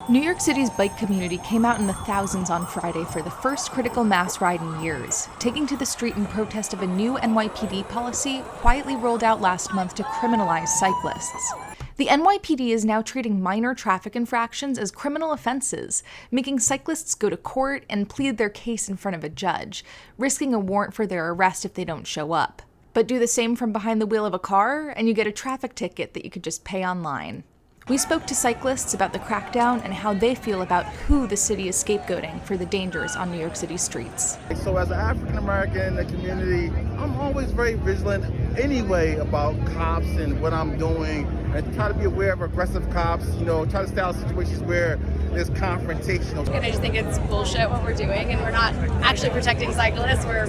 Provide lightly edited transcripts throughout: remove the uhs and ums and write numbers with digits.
New York City's bike community came out in the thousands on Friday for the first critical mass ride in years, taking to the street in protest of a new NYPD policy quietly rolled out last month to criminalize cyclists. The NYPD is now treating minor traffic infractions as criminal offenses, making cyclists go to court and plead their case in front of a judge, risking a warrant for their arrest if they don't show up. But do the same from behind the wheel of a car, and you get a traffic ticket that you could just pay online. We spoke to cyclists about the crackdown and how they feel about who the city is scapegoating for the dangers on New York City streets. So as an African American in the community, I'm always very vigilant anyway about cops and what I'm doing, and try to be aware of aggressive cops, try to stay out of situations where there's confrontational. And I just think it's bullshit what we're doing, and we're not actually protecting cyclists. We're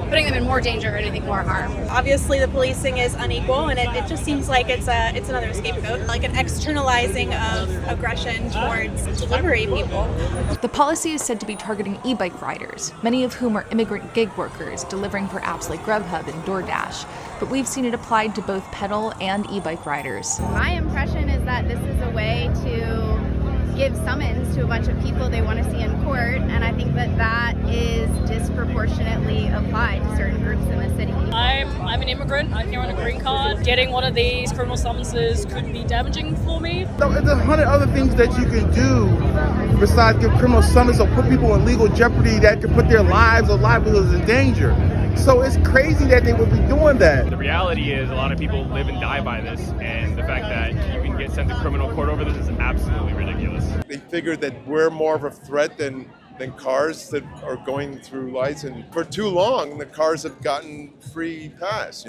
putting them in more danger and I think more harm. Obviously the policing is unequal, and it just seems like it's another scapegoat, like an externalizing of aggression towards delivery people. The policy is said to be targeting e-bike riders, many of whom are immigrant gig workers delivering for apps like Grubhub and DoorDash, but we've seen it applied to both pedal and e-bike riders. My impression is that this is a way to give summons to a bunch of people they want to see in court, and I think that is disproportionately applied to certain groups in the city. I'm an immigrant. I'm here on a green card. Getting one of these criminal summonses could be damaging for me. So there's 100 other things that you can do besides give criminal summons or put people in legal jeopardy that could put their lives or livelihoods in danger. So it's crazy that they would be doing that. The reality is a lot of people live and die by this, and the fact that you can get sent to criminal court over this is absolutely ridiculous. They figure that we're more of a threat than cars that are going through lights, and for too long the cars have gotten free pass,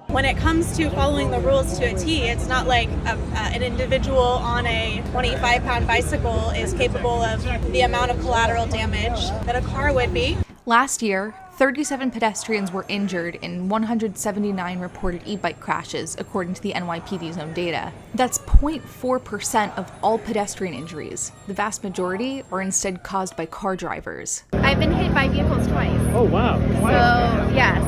When it comes to following the rules to a T, it's not like an individual on a 25-pound bicycle is capable of the amount of collateral damage that a car would be. Last year, 37 pedestrians were injured in 179 reported e-bike crashes, according to the NYPD's own data. That's 0.4% of all pedestrian injuries. The vast majority are instead caused by car drivers. I've been hit by vehicles twice. Oh, wow. So, yes,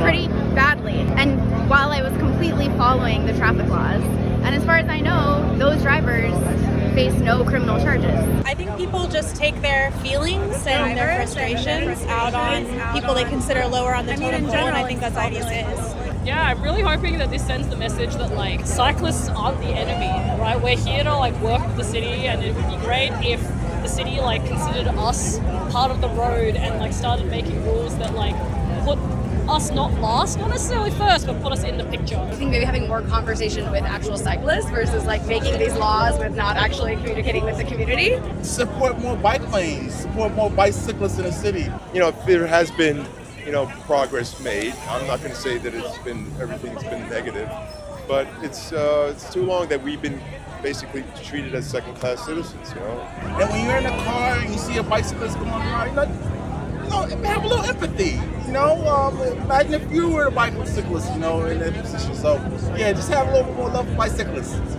pretty badly. And while I was completely following the traffic laws, and as far as I know, those drivers face no criminal charges. I think people just take their feelings and their frustrations out on people they consider lower on the totem pole, and I think that's all this is. Yeah, I'm really hoping that this sends the message that cyclists aren't the enemy, right? We're here to work with the city, and it would be great if the city considered us part of the road and started making rules that put us not last, not necessarily first, but put us in the picture. I think maybe having more conversation with actual cyclists versus making these laws with not actually communicating with the community. Support more bike lanes, support more bicyclists in the city. There has been, progress made. I'm not going to say that everything's been negative, but it's too long that we've been basically treated as second-class citizens, And when you're in a car and you see a bicyclist come on around, have a little empathy, imagine if you were a bicyclist, in that position. So, yeah, just have a little bit more love for bicyclists.